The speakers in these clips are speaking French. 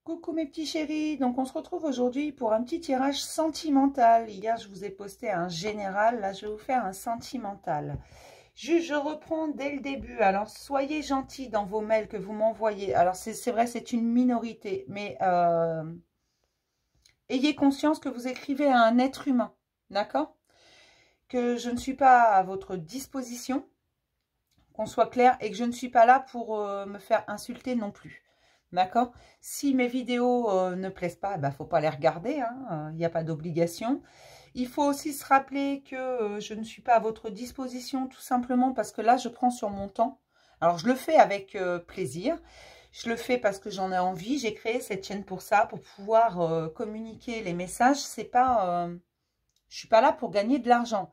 Coucou mes petits chéris, donc on se retrouve aujourd'hui pour un petit tirage sentimental. Hier je vous ai posté un général, là je vais vous faire un sentimental. Je reprends dès le début, alors soyez gentils dans vos mails que vous m'envoyez. Alors c'est vrai, c'est une minorité, mais ayez conscience que vous écrivez à un être humain, d'accord? Que je ne suis pas à votre disposition, qu'on soit clair, et que je ne suis pas là pour me faire insulter non plus. D'accord? Si mes vidéos ne plaisent pas, il ne faut pas les regarder. Il n'y a pas d'obligation. Il faut aussi se rappeler que je ne suis pas à votre disposition tout simplement parce que là, je prends sur mon temps. Alors, je le fais avec plaisir. Je le fais parce que j'en ai envie. J'ai créé cette chaîne pour ça, pour pouvoir communiquer les messages. C'est pas, je ne suis pas là pour gagner de l'argent.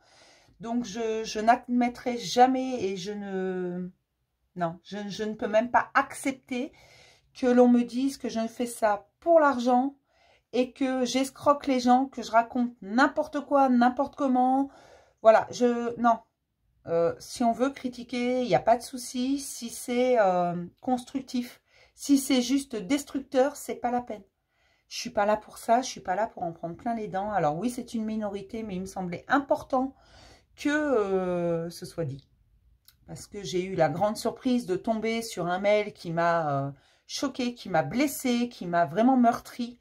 Donc, je n'admettrai jamais et je ne peux même pas accepter que l'on me dise que je fais ça pour l'argent et que j'escroque les gens, que je raconte n'importe quoi, n'importe comment. Voilà, non. Si on veut critiquer, il n'y a pas de souci. Si c'est constructif, si c'est juste destructeur, c'est pas la peine. Je suis pas là pour ça, je suis pas là pour en prendre plein les dents. Alors oui, c'est une minorité, mais il me semblait important que ce soit dit. Parce que j'ai eu la grande surprise de tomber sur un mail qui m'a choquée, qui m'a blessée, qui m'a vraiment meurtrie.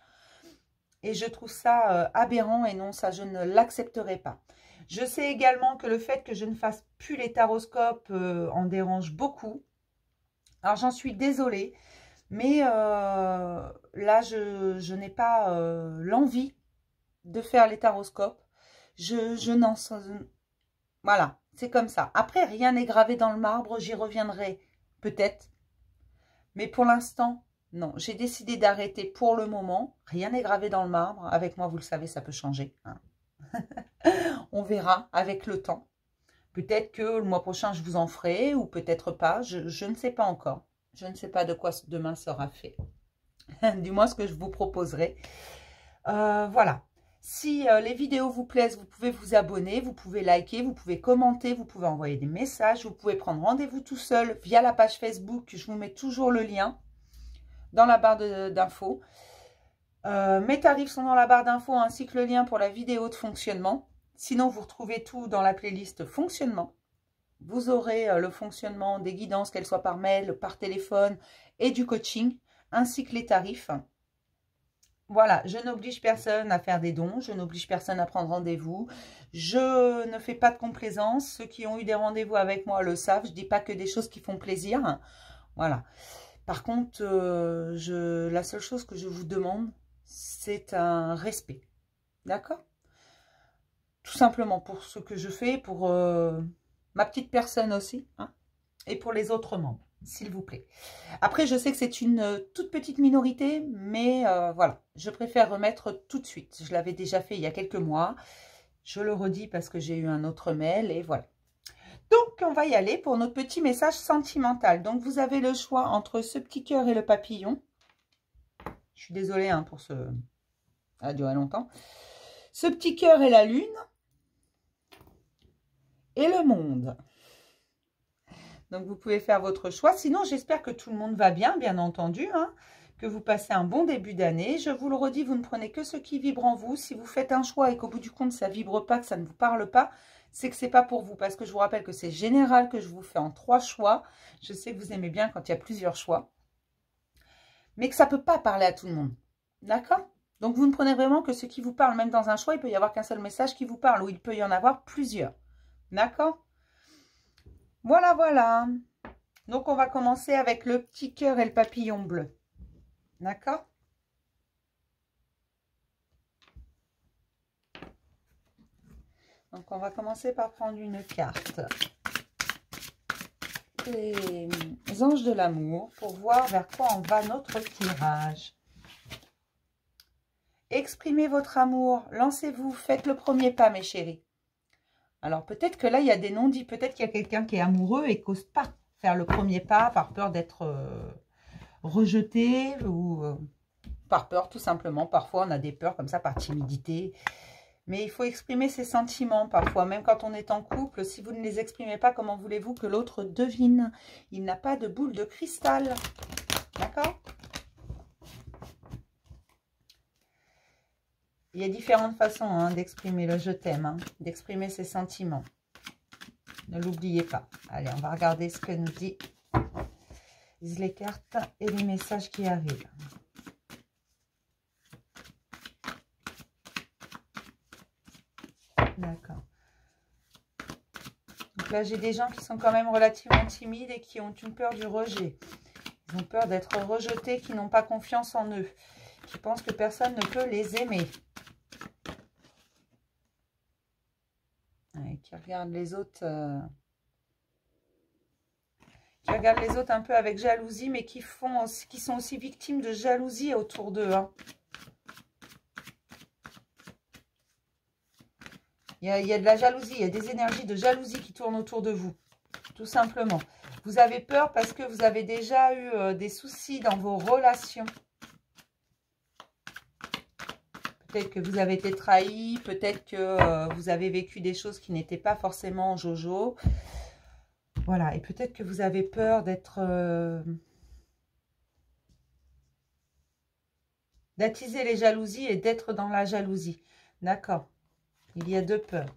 Et je trouve ça aberrant et non, ça je ne l'accepterai pas. Je sais également que le fait que je ne fasse plus les taroscopes en dérange beaucoup. Alors j'en suis désolée, mais là je n'ai pas l'envie de faire les taroscopes. Je n'en sais... Voilà, c'est comme ça. Après, rien n'est gravé dans le marbre, j'y reviendrai peut-être. Mais pour l'instant, non. J'ai décidé d'arrêter pour le moment. Rien n'est gravé dans le marbre. Avec moi, vous le savez, ça peut changer. On verra avec le temps. Peut-être que le mois prochain, je vous en ferai ou peut-être pas. Je ne sais pas encore. Je ne sais pas de quoi demain sera fait. Du moins, ce que je vous proposerai. Voilà. Si les vidéos vous plaisent, vous pouvez vous abonner, vous pouvez liker, vous pouvez commenter, vous pouvez envoyer des messages, vous pouvez prendre rendez-vous tout seul via la page Facebook. Je vous mets toujours le lien dans la barre d'infos. Mes tarifs sont dans la barre d'infos ainsi que le lien pour la vidéo de fonctionnement. Sinon, vous retrouvez tout dans la playlist fonctionnement. Vous aurez le fonctionnement des guidances, qu'elles soient par mail, par téléphone et du coaching, ainsi que les tarifs. Voilà, je n'oblige personne à faire des dons, je n'oblige personne à prendre rendez-vous, je ne fais pas de complaisance, ceux qui ont eu des rendez-vous avec moi le savent, je ne dis pas que des choses qui font plaisir, voilà. Par contre, la seule chose que je vous demande, c'est un respect, d'accord? Tout simplement pour ce que je fais, pour ma petite personne aussi, et pour les autres membres. S'il vous plaît. Après, je sais que c'est une toute petite minorité, mais voilà, je préfère remettre tout de suite. Je l'avais déjà fait il y a quelques mois. Je le redis parce que j'ai eu un autre mail et voilà. Donc, on va y aller pour notre petit message sentimental. Donc, vous avez le choix entre ce petit cœur et le papillon. Je suis désolée pour ce... Ça a duré longtemps. Ce petit cœur et la lune. Et le monde. Donc, vous pouvez faire votre choix. Sinon, j'espère que tout le monde va bien entendu. Que vous passez un bon début d'année. Je vous le redis, vous ne prenez que ce qui vibre en vous. Si vous faites un choix et qu'au bout du compte, ça ne vibre pas, que ça ne vous parle pas, c'est que ce n'est pas pour vous. Parce que je vous rappelle que c'est général, que je vous fais en 3 choix. Je sais que vous aimez bien quand il y a plusieurs choix. Mais que ça ne peut pas parler à tout le monde. D'accord? Donc, vous ne prenez vraiment que ce qui vous parle. Même dans un choix, il peut y avoir qu'un seul message qui vous parle. Ou il peut y en avoir plusieurs. D'accord? Voilà, voilà. Donc, on va commencer avec le petit cœur et le papillon bleu. D'accord? Donc, on va commencer par prendre une carte. Les anges de l'amour pour voir vers quoi on va notre tirage. Exprimez votre amour. Lancez-vous. Faites le premier pas, mes chéris. Alors, peut-être que là, il y a des non-dits. Peut-être qu'il y a quelqu'un qui est amoureux et qui n'ose pas faire le premier pas par peur d'être rejeté ou par peur, tout simplement. Parfois, on a des peurs comme ça, par timidité. Mais il faut exprimer ses sentiments parfois. Même quand on est en couple, si vous ne les exprimez pas, comment voulez-vous que l'autre devine? Il n'a pas de boule de cristal. D'accord? Il y a différentes façons hein, d'exprimer le je t'aime, hein, d'exprimer ses sentiments. Ne l'oubliez pas. Allez, on va regarder ce que nous disent les cartes et les messages qui arrivent. D'accord. Donc là, j'ai des gens qui sont quand même relativement timides et qui ont une peur du rejet. Ils ont peur d'être rejetés, qui n'ont pas confiance en eux, qui pensent que personne ne peut les aimer. Ouais, qui regardent les autres... Qui regardent les autres un peu avec jalousie, mais qui sont aussi victimes de jalousie autour d'eux. Hein. Il y a de la jalousie, il y a des énergies de jalousie qui tournent autour de vous, tout simplement. Vous avez peur parce que vous avez déjà eu des soucis dans vos relations. Peut-être que vous avez été trahi, peut-être que vous avez vécu des choses qui n'étaient pas forcément jojo. Voilà, et peut-être que vous avez peur d'être... d'attiser les jalousies et d'être dans la jalousie. D'accord. Il y a deux peurs.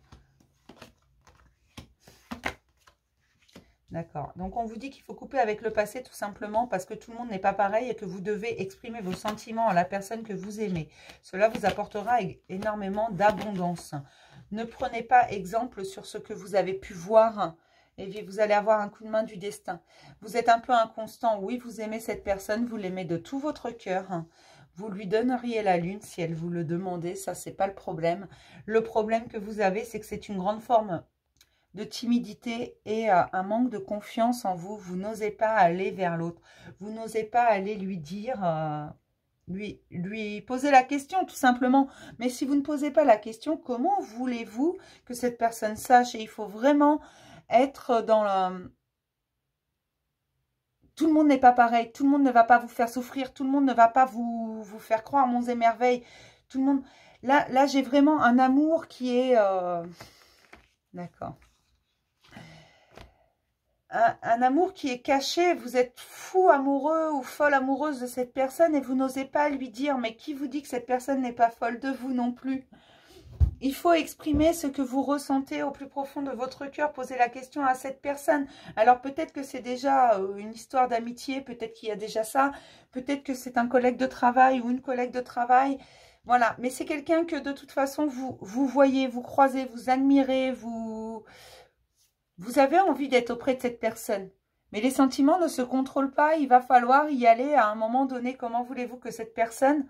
D'accord. Donc, on vous dit qu'il faut couper avec le passé tout simplement parce que tout le monde n'est pas pareil et que vous devez exprimer vos sentiments à la personne que vous aimez. Cela vous apportera énormément d'abondance. Ne prenez pas exemple sur ce que vous avez pu voir et vous allez avoir un coup de main du destin. Vous êtes un peu inconstant. Oui, vous aimez cette personne, vous l'aimez de tout votre cœur. Vous lui donneriez la lune si elle vous le demandait. Ça, c'est pas le problème. Le problème que vous avez, c'est que c'est une grande forme de timidité et un manque de confiance en vous. Vous n'osez pas aller vers l'autre. Vous n'osez pas aller lui dire, lui poser la question tout simplement. Mais si vous ne posez pas la question, comment voulez-vous que cette personne sache? Et il faut vraiment être dans le... Tout le monde n'est pas pareil. Tout le monde ne va pas vous faire souffrir. Tout le monde ne va pas vous faire croire monts et merveilles. Tout le monde... Là j'ai vraiment un amour qui est... D'accord. Un amour qui est caché, vous êtes fou amoureux ou folle amoureuse de cette personne et vous n'osez pas lui dire, mais qui vous dit que cette personne n'est pas folle de vous non plus? Il faut exprimer ce que vous ressentez au plus profond de votre cœur, poser la question à cette personne. Alors peut-être que c'est déjà une histoire d'amitié, peut-être qu'il y a déjà ça, peut-être que c'est un collègue de travail ou une collègue de travail, voilà. Mais c'est quelqu'un que de toute façon vous voyez, vous croisez, vous admirez, vous avez envie d'être auprès de cette personne. Mais les sentiments ne se contrôlent pas. Il va falloir y aller à un moment donné. Comment voulez-vous que cette personne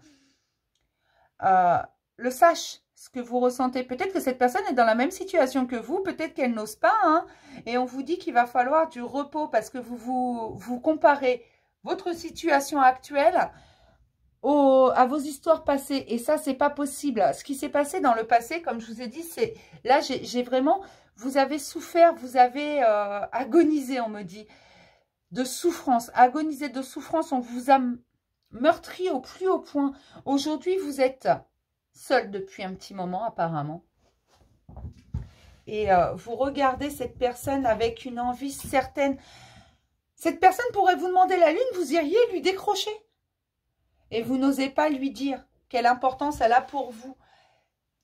le sache, ce que vous ressentez? Peut-être que cette personne est dans la même situation que vous. Peut-être qu'elle n'ose pas. Hein, et on vous dit qu'il va falloir du repos parce que vous comparez votre situation actuelle à vos histoires passées. Et ça, c'est pas possible. Ce qui s'est passé dans le passé, comme je vous ai dit, c'est... Là, j'ai vraiment... Vous avez souffert, vous avez agonisé, on me dit, de souffrance. Agonisé de souffrance, on vous a meurtri au plus haut point. Aujourd'hui, vous êtes seul depuis un petit moment, apparemment. Et vous regardez cette personne avec une envie certaine. Cette personne pourrait vous demander la lune, vous iriez lui décrocher. Et vous n'osez pas lui dire quelle importance elle a pour vous.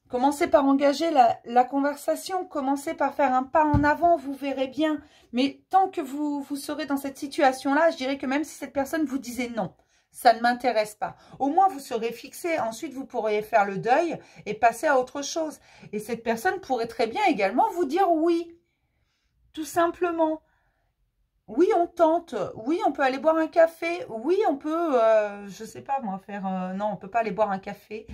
Commencez par engager la conversation, commencez par faire un pas en avant, vous verrez bien. Mais tant que vous serez dans cette situation-là, je dirais que même si cette personne vous disait non, ça ne m'intéresse pas. Au moins, vous serez fixé. Ensuite, vous pourrez faire le deuil et passer à autre chose. Et cette personne pourrait très bien également vous dire oui, tout simplement. Oui, on tente. Oui, on peut aller boire un café. Oui, on peut, je sais pas moi, faire... non, on peut pas aller boire un café.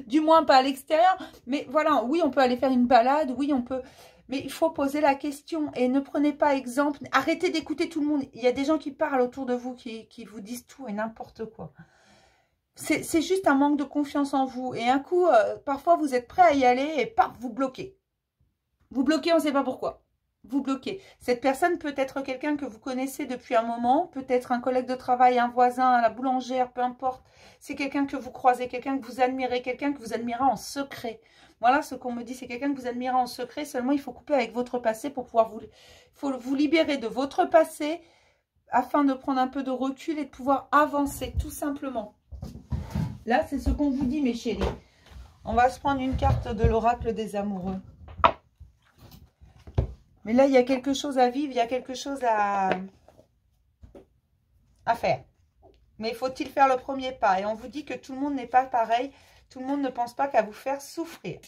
Du moins, pas à l'extérieur. Mais voilà, oui, on peut aller faire une balade. Oui, on peut... Mais il faut poser la question. Et ne prenez pas exemple. Arrêtez d'écouter tout le monde. Il y a des gens qui parlent autour de vous, qui vous disent tout et n'importe quoi. C'est juste un manque de confiance en vous. Et un coup, parfois, vous êtes prêt à y aller et paf, vous bloquez. Vous bloquez, on ne sait pas pourquoi. Vous bloquez. Cette personne peut être quelqu'un que vous connaissez depuis un moment, peut-être un collègue de travail, un voisin, la boulangère, peu importe. C'est quelqu'un que vous croisez, quelqu'un que vous admirez, quelqu'un que vous admirez en secret. Voilà ce qu'on me dit, c'est quelqu'un que vous admirez en secret. Seulement, il faut couper avec votre passé pour pouvoir vous libérer de votre passé afin de prendre un peu de recul et de pouvoir avancer, tout simplement. Là, c'est ce qu'on vous dit, mes chéris. On va se prendre une carte de l'oracle des amoureux. Mais là, il y a quelque chose à vivre, il y a quelque chose à faire. Mais faut-il faire le premier pas? Et on vous dit que tout le monde n'est pas pareil. Tout le monde ne pense pas qu'à vous faire souffrir.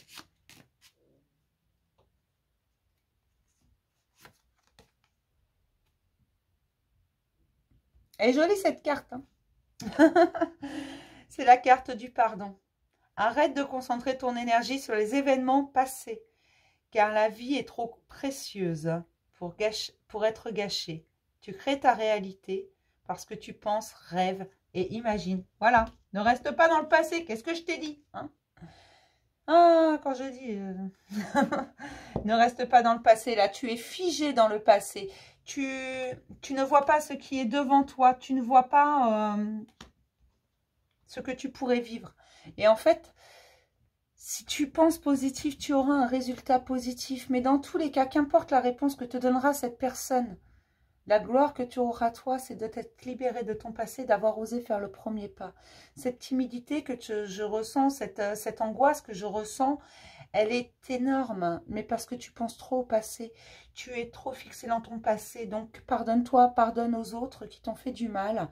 Elle est jolie cette carte. Hein. C'est la carte du pardon. Arrête de concentrer ton énergie sur les événements passés. Car la vie est trop précieuse pour être gâchée. Tu crées ta réalité parce que tu penses, rêves et imagines. Voilà. Ne reste pas dans le passé. Qu'est-ce que je t'ai dit, hein? Ah, quand je dis... ne reste pas dans le passé. Là, tu es figé dans le passé. Tu ne vois pas ce qui est devant toi. Tu ne vois pas ce que tu pourrais vivre. Et en fait, si tu penses positif, tu auras un résultat positif. Mais dans tous les cas, qu'importe la réponse que te donnera cette personne, la gloire que tu auras toi, c'est de t'être libéré de ton passé, d'avoir osé faire le premier pas. Cette timidité que je ressens, cette angoisse que je ressens, elle est énorme. Mais parce que tu penses trop au passé, tu es trop fixé dans ton passé. Donc pardonne-toi, pardonne aux autres qui t'ont fait du mal.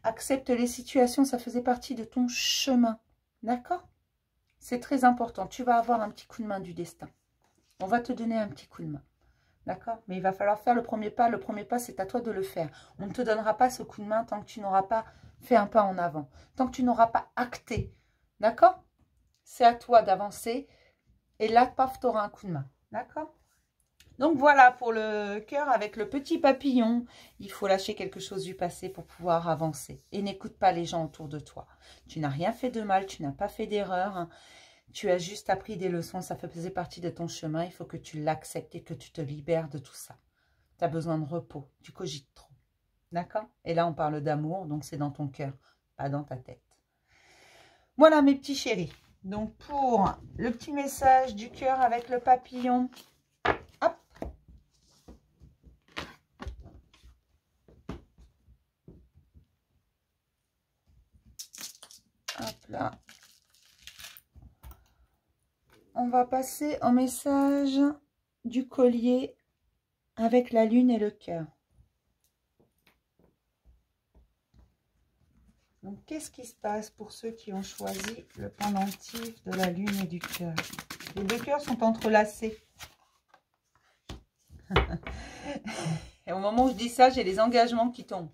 Accepte les situations, ça faisait partie de ton chemin. D'accord ? C'est très important. Tu vas avoir un petit coup de main du destin. On va te donner un petit coup de main. D'accord? Mais il va falloir faire le premier pas. Le premier pas, c'est à toi de le faire. On ne te donnera pas ce coup de main tant que tu n'auras pas fait un pas en avant. Tant que tu n'auras pas acté. D'accord? C'est à toi d'avancer. Et là, paf, tu auras un coup de main. D'accord? Donc voilà pour le cœur avec le petit papillon. Il faut lâcher quelque chose du passé pour pouvoir avancer. Et n'écoute pas les gens autour de toi. Tu n'as rien fait de mal, tu n'as pas fait d'erreur. Tu as juste appris des leçons, ça faisait partie de ton chemin. Il faut que tu l'acceptes et que tu te libères de tout ça. Tu as besoin de repos, tu cogites trop. D'accord? Et là, on parle d'amour, donc c'est dans ton cœur, pas dans ta tête. Voilà mes petits chéris. Donc pour le petit message du cœur avec le papillon, hop. Hop là. On va passer au message du collier avec la lune et le cœur. Donc, qu'est-ce qui se passe pour ceux qui ont choisi le pendentif de la lune et du cœur? Les deux cœurs sont entrelacés. Et au moment où je dis ça, j'ai les engagements qui tombent.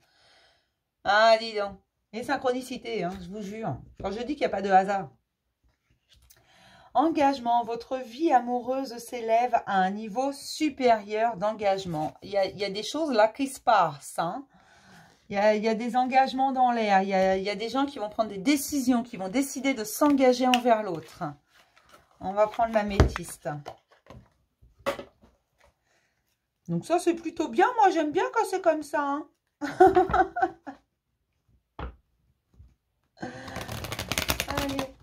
Ah, dis donc. Les synchronicités, hein, je vous jure. Quand je dis qu'il n'y a pas de hasard. Engagement, votre vie amoureuse s'élève à un niveau supérieur d'engagement. Il y a des choses là qui se passent. Hein. Il y a des engagements dans l'air. Il y a des gens qui vont prendre des décisions, qui vont décider de s'engager envers l'autre. On va prendre la métiste. Donc ça, c'est plutôt bien. Moi, j'aime bien quand c'est comme ça. Hein. Allez.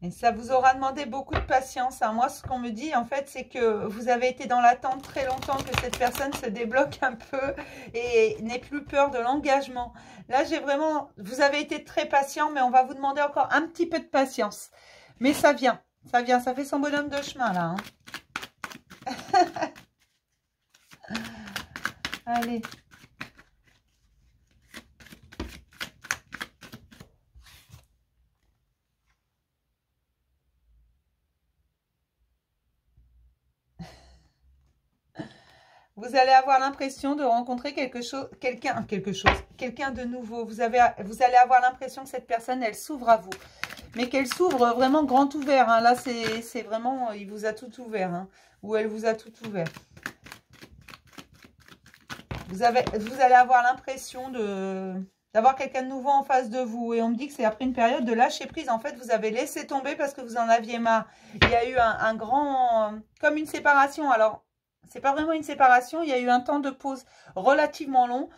Et ça vous aura demandé beaucoup de patience. Hein. Moi, ce qu'on me dit, en fait, c'est que vous avez été dans l'attente très longtemps que cette personne se débloque un peu et n'ait plus peur de l'engagement. Là, j'ai vraiment... Vous avez été très patient, mais on va vous demander encore un petit peu de patience. Mais ça vient, ça fait son bonhomme de chemin, là. Hein. Allez. Vous allez avoir l'impression de rencontrer quelqu'un de nouveau. Vous allez avoir l'impression que cette personne, elle s'ouvre à vous. Mais qu'elle s'ouvre vraiment grand ouvert. Hein. Là, c'est vraiment, il vous a tout ouvert. Hein. Ou elle vous a tout ouvert. Vous allez avoir l'impression d'avoir quelqu'un de nouveau en face de vous. Et on me dit que c'est après une période de lâcher prise. En fait, vous avez laissé tomber parce que vous en aviez marre. Il y a eu un grand... comme une séparation. Alors... C'est pas vraiment une séparation, il y a eu un temps de pause relativement long.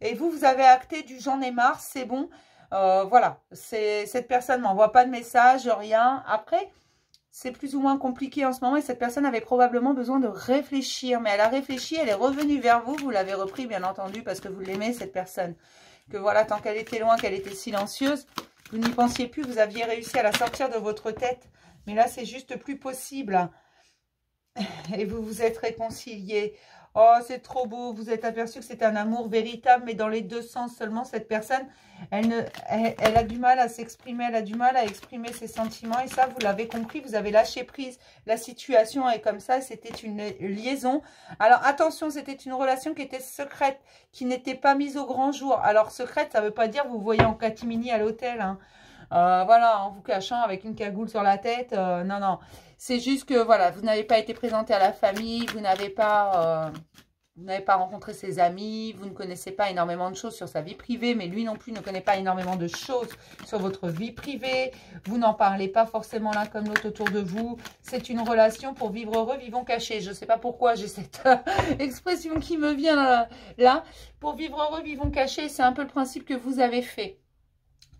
Et vous avez acté du j'en ai marre, c'est bon. Voilà, cette personne ne m'envoie pas de message, rien. Après, c'est plus ou moins compliqué en ce moment et cette personne avait probablement besoin de réfléchir. Mais elle a réfléchi, elle est revenue vers vous, vous l'avez repris bien entendu parce que vous l'aimez cette personne. Que voilà, tant qu'elle était loin, qu'elle était silencieuse, vous n'y pensiez plus, vous aviez réussi à la sortir de votre tête. Mais là, c'est juste plus possible. Et vous vous êtes réconciliés. Oh, c'est trop beau. Vous êtes aperçu que c'est un amour véritable, mais dans les deux sens seulement. Cette personne, elle a du mal à s'exprimer. Elle a du mal à exprimer ses sentiments. Et ça, vous l'avez compris. Vous avez lâché prise. La situation est comme ça. C'était une liaison. Alors, attention, c'était une relation qui était secrète, qui n'était pas mise au grand jour. Alors, secrète, ça ne veut pas dire vous voyez en catimini à l'hôtel, hein. Voilà, en vous cachant avec une cagoule sur la tête. Non, non. C'est juste que, voilà, vous n'avez pas été présenté à la famille, vous n'avez pas rencontré ses amis, vous ne connaissez pas énormément de choses sur sa vie privée, mais lui non plus ne connaît pas énormément de choses sur votre vie privée. Vous n'en parlez pas forcément l'un comme l'autre autour de vous. C'est une relation pour vivre heureux, vivons cachés. Je ne sais pas pourquoi j'ai cette expression qui me vient là. Pour vivre heureux, vivons cachés, c'est un peu le principe que vous avez fait.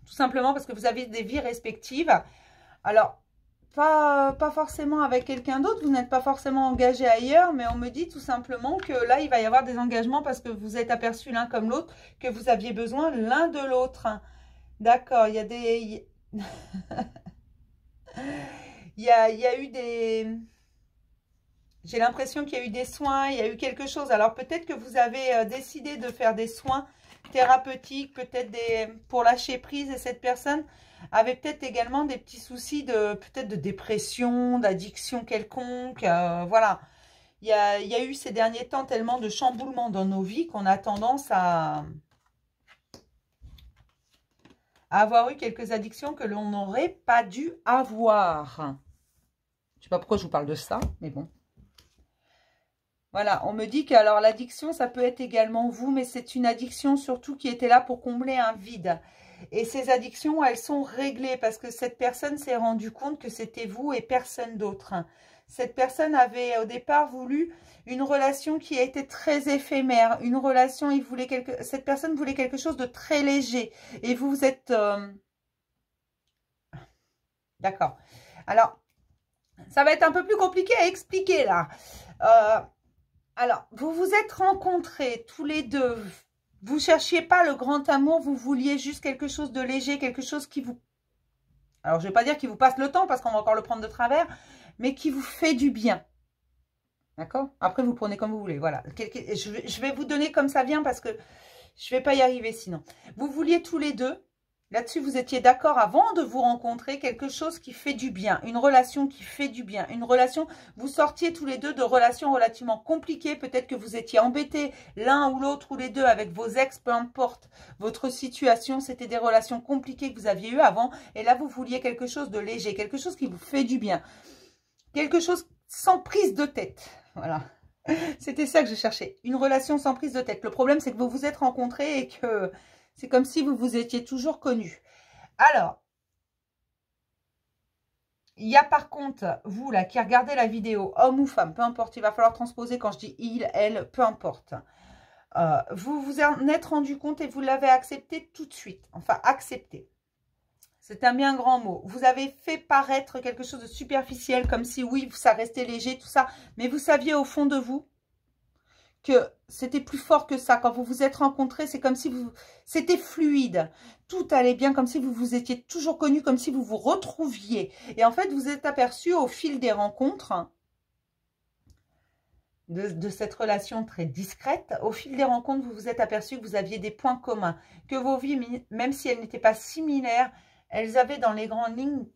Tout simplement parce que vous avez des vies respectives. Alors, pas forcément avec quelqu'un d'autre, vous n'êtes pas forcément engagé ailleurs, mais on me dit tout simplement que là, il va y avoir des engagements parce que vous êtes aperçus l'un comme l'autre, que vous aviez besoin l'un de l'autre. D'accord, il y a des... il y a eu des... J'ai l'impression qu'il y a eu des soins, il y a eu quelque chose. Alors peut-être que vous avez décidé de faire des soins thérapeutiques, peut-être pour lâcher prise, et cette personne avait peut-être également des petits soucis peut-être de dépression, d'addiction quelconque. Voilà, il y a eu ces derniers temps tellement de chamboulements dans nos vies qu'on a tendance à avoir eu quelques addictions que l'on n'aurait pas dû avoir. Je ne sais pas pourquoi je vous parle de ça, mais bon. Voilà, on me dit que alors l'addiction, ça peut être également vous, mais c'est une addiction surtout qui était là pour combler un vide. Et ces addictions, elles sont réglées parce que cette personne s'est rendue compte que c'était vous et personne d'autre. Cette personne avait au départ voulu une relation qui a été très éphémère. Une relation, cette personne voulait quelque chose de très léger. Et vous êtes... D'accord. Alors, ça va être un peu plus compliqué à expliquer là. Alors, vous vous êtes rencontrés tous les deux. Vous ne cherchiez pas le grand amour, vous vouliez juste quelque chose de léger, quelque chose qui vous... Alors, je ne vais pas dire qui vous passe le temps, parce qu'on va encore le prendre de travers, mais qui vous fait du bien. D'accord? Après, vous prenez comme vous voulez. Voilà. Je vais vous donner comme ça vient, parce que je ne vais pas y arriver sinon. Vous vouliez tous les deux, là-dessus, vous étiez d'accord avant de vous rencontrer, quelque chose qui fait du bien, une relation qui fait du bien, une relation, vous sortiez tous les deux de relations relativement compliquées, peut-être que vous étiez embêtés l'un ou l'autre ou les deux avec vos ex, peu importe votre situation, c'était des relations compliquées que vous aviez eues avant, et là, vous vouliez quelque chose de léger, quelque chose qui vous fait du bien, quelque chose sans prise de tête, voilà. C'était ça que je cherchais, une relation sans prise de tête. Le problème, c'est que vous vous êtes rencontrés et que... c'est comme si vous vous étiez toujours connus. Alors, il y a par contre, vous là, qui regardez la vidéo, homme ou femme, peu importe, il va falloir transposer quand je dis il, elle, peu importe. Vous vous en êtes rendu compte et vous l'avez accepté tout de suite. Enfin, accepté. C'est un bien grand mot. Vous avez fait paraître quelque chose de superficiel, comme si oui, ça restait léger, tout ça. Mais vous saviez au fond de vous que c'était plus fort que ça. Quand vous vous êtes rencontrés, c'est comme si c'était fluide. Tout allait bien, comme si vous vous étiez toujours connus, comme si vous vous retrouviez. Et en fait, vous êtes aperçu au fil des rencontres, de cette relation très discrète, au fil des rencontres, vous vous êtes aperçu que vous aviez des points communs. Que vos vies, même si elles n'étaient pas similaires, elles avaient dans les grandes lignes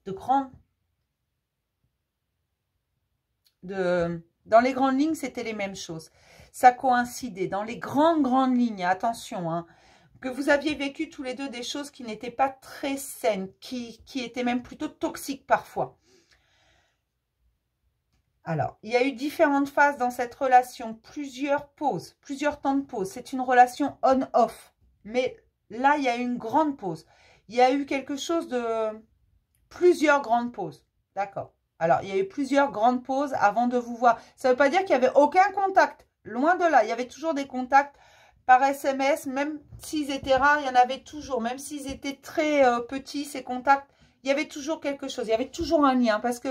dans les grandes lignes, c'était les mêmes choses. Ça coïncidait dans les grandes lignes, attention, hein, que vous aviez vécu tous les deux des choses qui n'étaient pas très saines, qui étaient même plutôt toxiques parfois. Alors, il y a eu différentes phases dans cette relation, plusieurs pauses, plusieurs temps de pause. C'est une relation on-off, mais là, il y a eu une grande pause. Il y a eu quelque chose de plusieurs grandes pauses, d'accord. Alors, il y a eu plusieurs grandes pauses avant de vous voir. Ça ne veut pas dire qu'il n'y avait aucun contact. Loin de là, il y avait toujours des contacts par SMS. Même s'ils étaient rares, il y en avait toujours. Même s'ils étaient très petits, ces contacts, il y avait toujours quelque chose. Il y avait toujours un lien. Parce que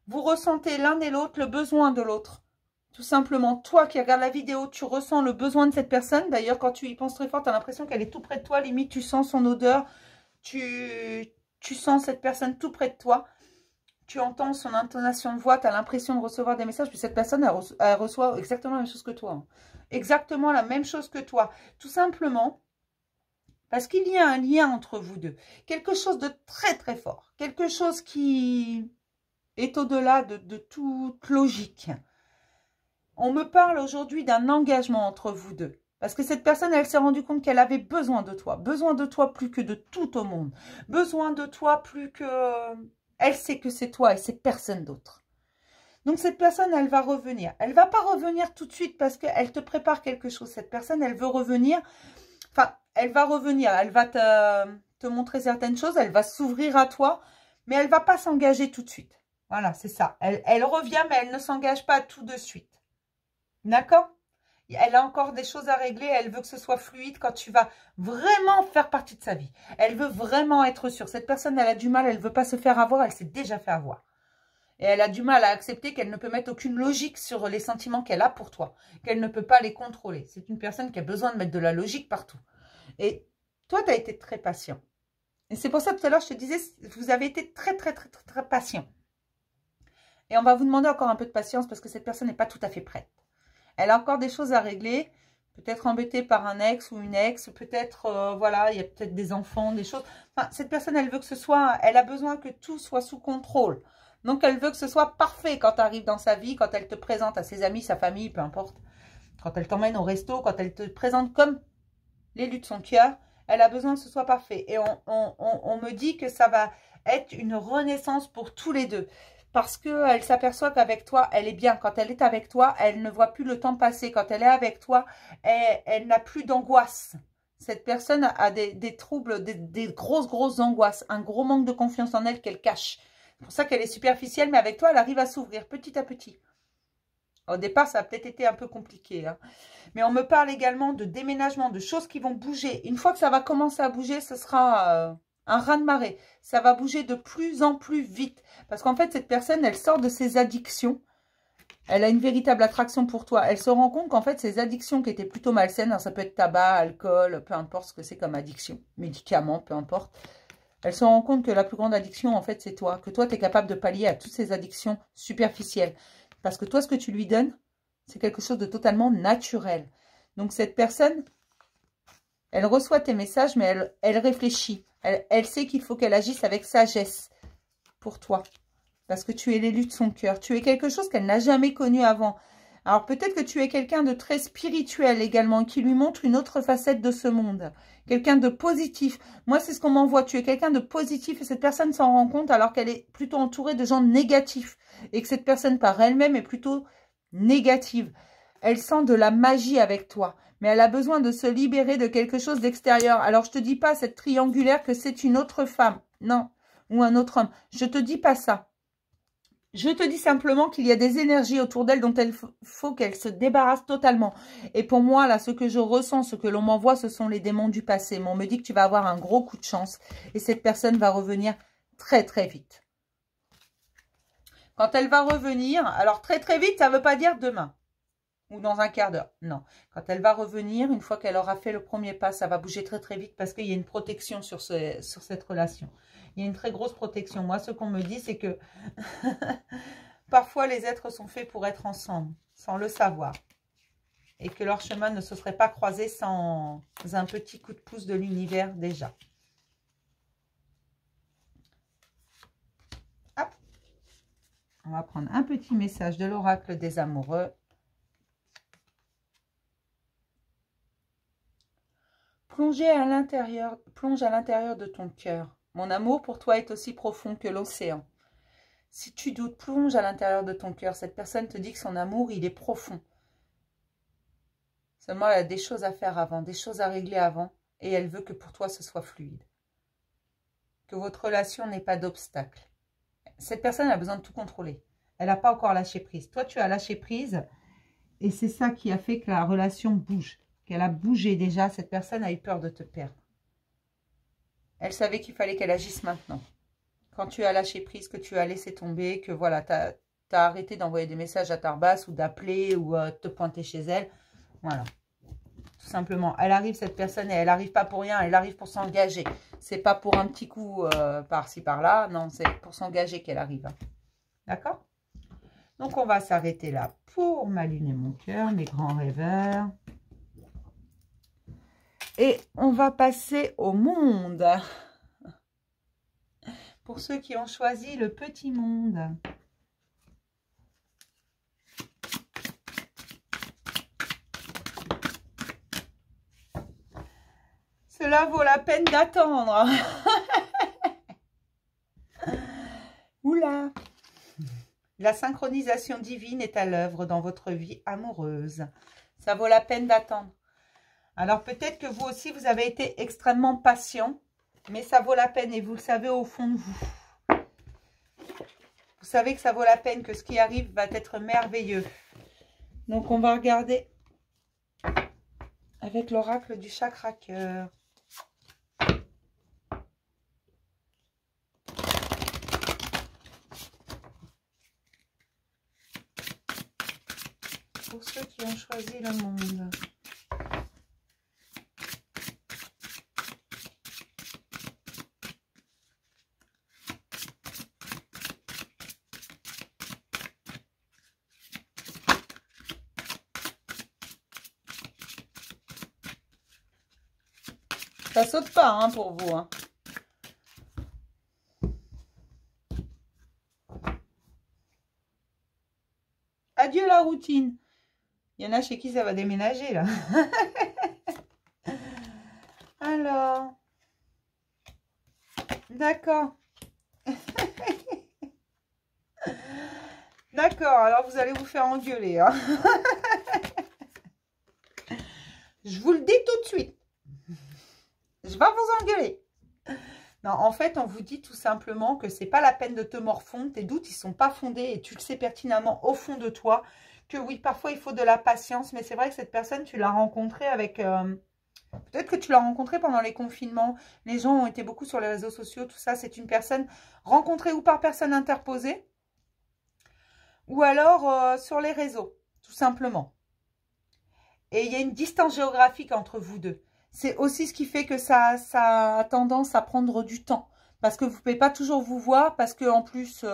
Vous ressentez l'un et l'autre le besoin de l'autre. Tout simplement, toi qui regardes la vidéo, tu ressens le besoin de cette personne. D'ailleurs, quand tu y penses très fort, tu as l'impression qu'elle est tout près de toi. Limite, tu sens son odeur. Tu sens cette personne tout près de toi. Tu entends son intonation de voix. Tu as l'impression de recevoir des messages. Puis cette personne, elle reçoit exactement la même chose que toi. Hein. Exactement la même chose que toi. Tout simplement, parce qu'il y a un lien entre vous deux. Quelque chose de très très fort. Quelque chose qui est au-delà de toute logique. On me parle aujourd'hui d'un engagement entre vous deux. Parce que cette personne, elle s'est rendue compte qu'elle avait besoin de toi. Besoin de toi plus que de tout au monde. Besoin de toi plus que... Elle sait que c'est toi et c'est personne d'autre. Donc cette personne, elle va revenir. Elle ne va pas revenir tout de suite parce qu'elle te prépare quelque chose. Cette personne, elle veut revenir. Enfin, elle va revenir. Elle va te montrer certaines choses. Elle va s'ouvrir à toi. Mais elle ne va pas s'engager tout de suite. Voilà, c'est ça. Elle revient, mais elle ne s'engage pas tout de suite. D'accord? Elle a encore des choses à régler. Elle veut que ce soit fluide quand tu vas vraiment faire partie de sa vie. Elle veut vraiment être sûre. Cette personne, elle a du mal. Elle ne veut pas se faire avoir. Elle s'est déjà fait avoir. Et elle a du mal à accepter qu'elle ne peut mettre aucune logique sur les sentiments qu'elle a pour toi. Qu'elle ne peut pas les contrôler. C'est une personne qui a besoin de mettre de la logique partout. Et toi, tu as été très patient. Et c'est pour ça, tout à l'heure, je te disais, vous avez été très, très, très, très, très patient. Et on va vous demander encore un peu de patience parce que cette personne n'est pas tout à fait prête. Elle a encore des choses à régler, peut-être embêtée par un ex ou une ex, peut-être, voilà, il y a peut-être des enfants, des choses. Enfin, cette personne, elle veut que ce soit, elle a besoin que tout soit sous contrôle. Donc, elle veut que ce soit parfait quand tu arrives dans sa vie, quand elle te présente à ses amis, sa famille, peu importe. Quand elle t'emmène au resto, quand elle te présente comme l'élu de son cœur, elle a besoin que ce soit parfait. Et on me dit que ça va être une renaissance pour tous les deux. Parce qu'elle s'aperçoit qu'avec toi, elle est bien. Quand elle est avec toi, elle ne voit plus le temps passer. Quand elle est avec toi, elle n'a plus d'angoisse. Cette personne a des troubles, des grosses angoisses. Un gros manque de confiance en elle qu'elle cache. C'est pour ça qu'elle est superficielle, mais avec toi, elle arrive à s'ouvrir petit à petit. Au départ, ça a peut-être été un peu compliqué. Hein. Mais on me parle également de déménagement, de choses qui vont bouger. Une fois que ça va commencer à bouger, ce sera... un raz-de-marée. Ça va bouger de plus en plus vite. Parce qu'en fait, cette personne, elle sort de ses addictions. Elle a une véritable attraction pour toi. Elle se rend compte qu'en fait, ces addictions qui étaient plutôt malsaines, alors ça peut être tabac, alcool, peu importe ce que c'est comme addiction, médicaments, peu importe. Elle se rend compte que la plus grande addiction, en fait, c'est toi. Que toi, tu es capable de pallier à toutes ces addictions superficielles. Parce que toi, ce que tu lui donnes, c'est quelque chose de totalement naturel. Donc, cette personne, elle reçoit tes messages, mais elle réfléchit. Elle sait qu'il faut qu'elle agisse avec sagesse pour toi. Parce que tu es l'élu de son cœur. Tu es quelque chose qu'elle n'a jamais connu avant. Alors peut-être que tu es quelqu'un de très spirituel également, qui lui montre une autre facette de ce monde. Quelqu'un de positif. Moi, c'est ce qu'on m'envoie. Tu es quelqu'un de positif et cette personne s'en rend compte alors qu'elle est plutôt entourée de gens négatifs. Et que cette personne par elle-même est plutôt négative. Elle sent de la magie avec toi. Mais elle a besoin de se libérer de quelque chose d'extérieur. Alors, je te dis pas, cette triangulaire, que c'est une autre femme. Non. Ou un autre homme. Je te dis pas ça. Je te dis simplement qu'il y a des énergies autour d'elle dont il faut qu'elle se débarrasse totalement. Et pour moi, là, ce que je ressens, ce que l'on m'envoie, ce sont les démons du passé. Mais on me dit que tu vas avoir un gros coup de chance. Et cette personne va revenir très, très vite. Quand elle va revenir, alors très, très vite, ça ne veut pas dire demain. Ou dans un quart d'heure. Non. Quand elle va revenir, une fois qu'elle aura fait le premier pas, ça va bouger très très vite parce qu'il y a une protection sur cette relation. Il y a une très grosse protection. Moi, ce qu'on me dit, c'est que parfois les êtres sont faits pour être ensemble, sans le savoir. Et que leur chemin ne se serait pas croisé sans un petit coup de pouce de l'univers déjà. Hop. On va prendre un petit message de l'oracle des amoureux. Plonge à l'intérieur de ton cœur. Mon amour pour toi est aussi profond que l'océan. Si tu doutes, plonge à l'intérieur de ton cœur. Cette personne te dit que son amour, il est profond. Seulement, elle a des choses à faire avant, des choses à régler avant. Et elle veut que pour toi, ce soit fluide. Que votre relation n'ait pas d'obstacle. Cette personne a besoin de tout contrôler. Elle n'a pas encore lâché prise. Toi, tu as lâché prise. Et c'est ça qui a fait que la relation bouge. Qu'elle a bougé déjà. Cette personne a eu peur de te perdre. Elle savait qu'il fallait qu'elle agisse maintenant. Quand tu as lâché prise, que tu as laissé tomber, que voilà, tu as arrêté d'envoyer des messages à Tarbas ou d'appeler ou te pointer chez elle. Voilà. Tout simplement. Elle arrive, cette personne, et elle n'arrive pas pour rien, elle arrive pour s'engager. C'est pas pour un petit coup par-ci, par-là. Non, c'est pour s'engager qu'elle arrive. Hein. D'accord? Donc, on va s'arrêter là pour ma lune et mon cœur, mes grands rêveurs. Et on va passer au monde. Pour ceux qui ont choisi le petit monde. Cela vaut la peine d'attendre. Oula. La synchronisation divine est à l'œuvre dans votre vie amoureuse. Ça vaut la peine d'attendre. Alors peut-être que vous aussi, vous avez été extrêmement patient, mais ça vaut la peine et vous le savez au fond de vous. Vous savez que ça vaut la peine, que ce qui arrive va être merveilleux. Donc on va regarder avec l'oracle du chakra cœur. Pour ceux qui ont choisi le monde. Ça saute pas hein, pour vous. Hein. Adieu la routine. Il y en a chez qui ça va déménager là. Alors. D'accord. D'accord, alors vous allez vous faire engueuler. Hein. Je vous le dis tout de suite. Je vais vous engueuler. Non, en fait, on vous dit tout simplement que c'est pas la peine de te morfondre. Tes doutes, ils sont pas fondés et tu le sais pertinemment au fond de toi. Que oui, parfois, il faut de la patience. Mais c'est vrai que cette personne, tu l'as rencontrée avec... peut-être que tu l'as rencontrée pendant les confinements. Les gens ont été beaucoup sur les réseaux sociaux, tout ça. C'est une personne rencontrée ou par personne interposée. Ou alors sur les réseaux, tout simplement. Et il y a une distance géographique entre vous deux. C'est aussi ce qui fait que ça a tendance à prendre du temps. Parce que vous ne pouvez pas toujours vous voir, parce qu'en plus, on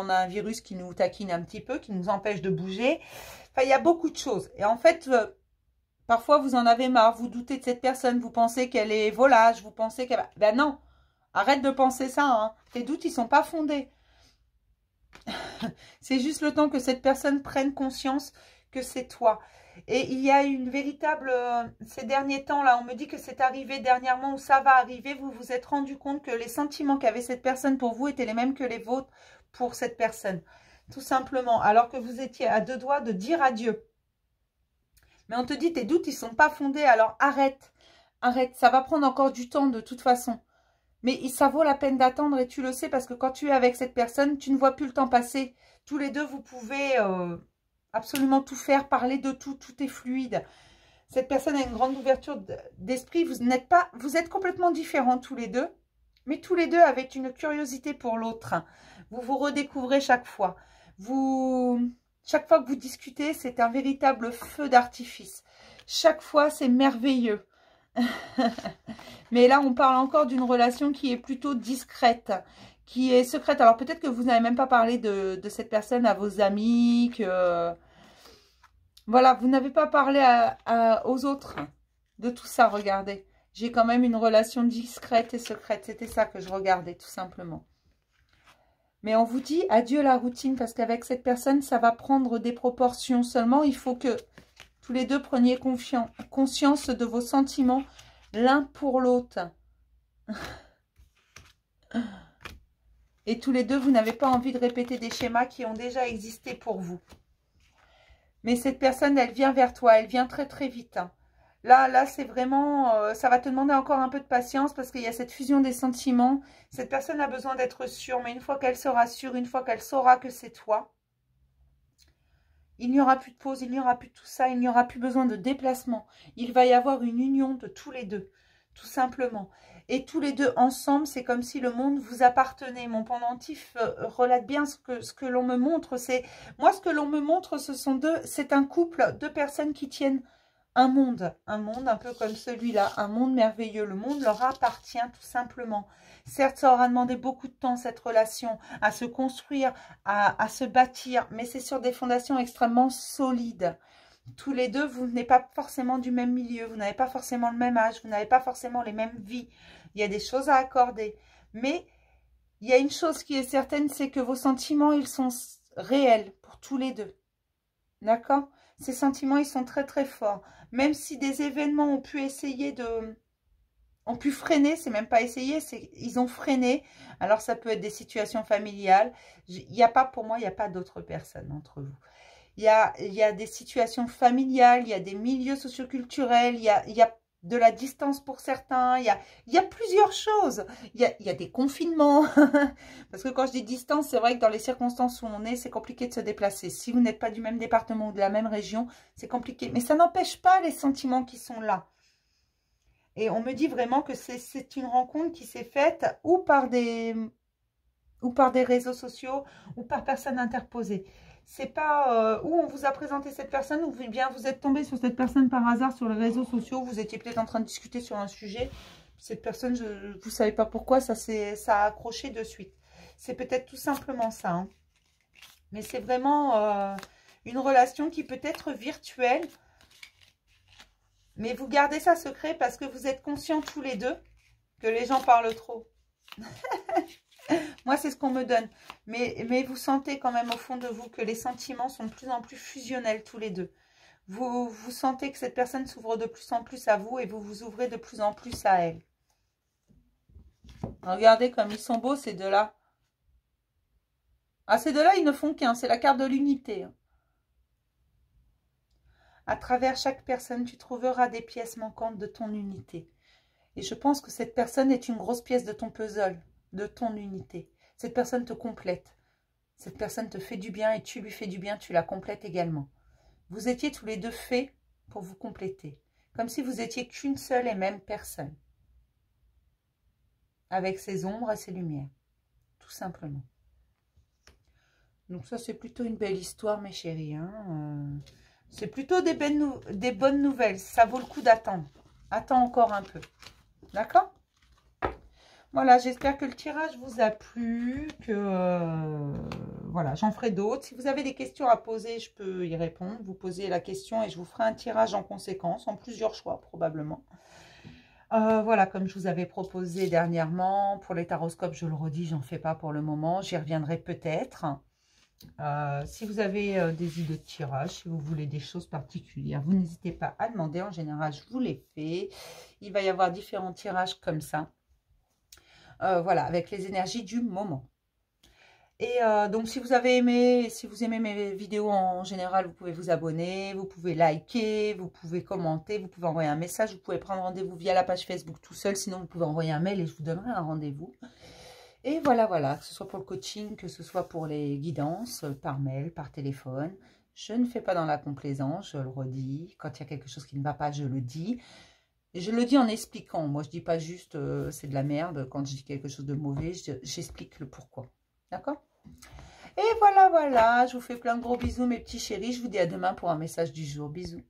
a un virus qui nous taquine un petit peu, qui nous empêche de bouger. Enfin, il y a beaucoup de choses. Et en fait, parfois, vous en avez marre, vous doutez de cette personne, vous pensez qu'elle est volage, vous pensez qu'elle... Ben non, arrête de penser ça. Hein. Tes doutes, ils ne sont pas fondés. C'est juste le temps que cette personne prenne conscience que c'est toi. Et il y a une véritable... ces derniers temps-là, on me dit que c'est arrivé dernièrement ou ça va arriver. Vous vous êtes rendu compte que les sentiments qu'avait cette personne pour vous étaient les mêmes que les vôtres pour cette personne. Tout simplement. Alors que vous étiez à deux doigts de dire adieu. Mais on te dit, tes doutes, ils ne sont pas fondés. Alors arrête. Arrête. Ça va prendre encore du temps de toute façon. Mais ça vaut la peine d'attendre et tu le sais parce que quand tu es avec cette personne, tu ne vois plus le temps passer. Tous les deux, vous pouvez... absolument tout faire, parler de tout, tout est fluide. Cette personne a une grande ouverture d'esprit. Vous êtes complètement différents tous les deux, mais tous les deux avec une curiosité pour l'autre. Vous vous redécouvrez chaque fois. Chaque fois que vous discutez, c'est un véritable feu d'artifice. Chaque fois, c'est merveilleux. Mais là, on parle encore d'une relation qui est plutôt discrète, qui est secrète. Alors peut-être que vous n'avez même pas parlé de cette personne à vos amis, que voilà, vous n'avez pas parlé aux autres de tout ça. Regardez, j'ai quand même une relation discrète et secrète. C'était ça que je regardais tout simplement. Mais on vous dit adieu la routine parce qu'avec cette personne, ça va prendre des proportions. Seulement, il faut que tous les deux preniez conscience de vos sentiments l'un pour l'autre. Et tous les deux, vous n'avez pas envie de répéter des schémas qui ont déjà existé pour vous. Mais cette personne, elle vient vers toi. Elle vient très très vite. Hein. Là, c'est vraiment... ça va te demander encore un peu de patience parce qu'il y a cette fusion des sentiments. Cette personne a besoin d'être sûre. Mais une fois qu'elle sera sûre, une fois qu'elle saura que c'est toi, il n'y aura plus de pause, il n'y aura plus de tout ça. Il n'y aura plus besoin de déplacement. Il va y avoir une union de tous les deux. tout simplement. Et tous les deux ensemble, c'est comme si le monde vous appartenait. Mon pendentif relate bien ce que l'on me montre. Moi, ce que l'on me montre, c'est un couple, deux personnes qui tiennent un monde un peu comme celui-là, un monde merveilleux. Le monde leur appartient tout simplement. Certes, ça aura demandé beaucoup de temps, cette relation, à se construire, à se bâtir, mais c'est sur des fondations extrêmement solides. Tous les deux, vous n'êtes pas forcément du même milieu, vous n'avez pas forcément le même âge, vous n'avez pas forcément les mêmes vies. Il y a des choses à accorder. Mais il y a une chose qui est certaine, c'est que vos sentiments, ils sont réels pour tous les deux. D'accord? Ces sentiments, ils sont très très forts. Même si des événements ont pu essayer de... ont pu freiner, c'est même pas essayer, ils ont freiné. Alors ça peut être des situations familiales. Il n'y a pas, pour moi, il n'y a pas d'autres personnes entre vous. Il y a des situations familiales, il y a des milieux socioculturels, il y a de la distance pour certains, il y a plusieurs choses. Il y a des confinements. Parce que quand je dis distance, c'est vrai que dans les circonstances où on est, c'est compliqué de se déplacer. Si vous n'êtes pas du même département ou de la même région, c'est compliqué. Mais ça n'empêche pas les sentiments qui sont là. Et on me dit vraiment que c'est une rencontre qui s'est faite ou par des réseaux sociaux ou par personnes interposées. C'est pas où on vous a présenté cette personne ou bien vous êtes tombé sur cette personne par hasard sur les réseaux sociaux. Vous étiez peut-être en train de discuter sur un sujet. Cette personne, vous ne savez pas pourquoi, ça a accroché de suite. C'est peut-être tout simplement ça. Hein. Mais c'est vraiment une relation qui peut être virtuelle. Mais vous gardez ça secret parce que vous êtes conscients tous les deux que les gens parlent trop. Moi, c'est ce qu'on me donne. Mais vous sentez quand même au fond de vous que les sentiments sont de plus en plus fusionnels tous les deux. Vous sentez que cette personne s'ouvre de plus en plus à vous et vous vous ouvrez de plus en plus à elle. Regardez comme ils sont beaux ces deux-là. Ah, ces deux-là, ils ne font qu'un. C'est la carte de l'unité. À travers chaque personne, tu trouveras des pièces manquantes de ton unité. Et je pense que cette personne est une grosse pièce de ton puzzle, de ton unité. Cette personne te complète. Cette personne te fait du bien et tu lui fais du bien, tu la complètes également. Vous étiez tous les deux faits pour vous compléter. Comme si vous étiez qu'une seule et même personne. Avec ses ombres et ses lumières. Tout simplement. Donc ça, c'est plutôt une belle histoire, mes chéris. Hein. C'est plutôt des bonnes nouvelles. Ça vaut le coup d'attendre. Attends encore un peu. D'accord ? Voilà, j'espère que le tirage vous a plu, que voilà, j'en ferai d'autres. Si vous avez des questions à poser, je peux y répondre. Vous posez la question et je vous ferai un tirage en conséquence, en plusieurs choix probablement. Voilà, comme je vous avais proposé dernièrement, pour les taroscopes, je le redis, j'en fais pas pour le moment. J'y reviendrai peut-être. Si vous avez des idées de tirage, si vous voulez des choses particulières, vous n'hésitez pas à demander. En général, je vous les fais. Il va y avoir différents tirages comme ça. Voilà, avec les énergies du moment. Et donc, si vous avez aimé, si vous aimez mes vidéos en général, vous pouvez vous abonner, vous pouvez liker, vous pouvez commenter, vous pouvez envoyer un message, vous pouvez prendre rendez-vous via la page Facebook tout seul. Sinon, vous pouvez envoyer un mail et je vous donnerai un rendez-vous. Et voilà, voilà, que ce soit pour le coaching, que ce soit pour les guidances, par mail, par téléphone. Je ne fais pas dans la complaisance, je le redis. Quand il y a quelque chose qui ne va pas, je le dis. Et je le dis en expliquant. Moi, je ne dis pas juste c'est de la merde. Quand je dis quelque chose de mauvais, j'explique le pourquoi. D'accord? Et voilà, voilà. Je vous fais plein de gros bisous, mes petits chéris. Je vous dis à demain pour un message du jour. Bisous.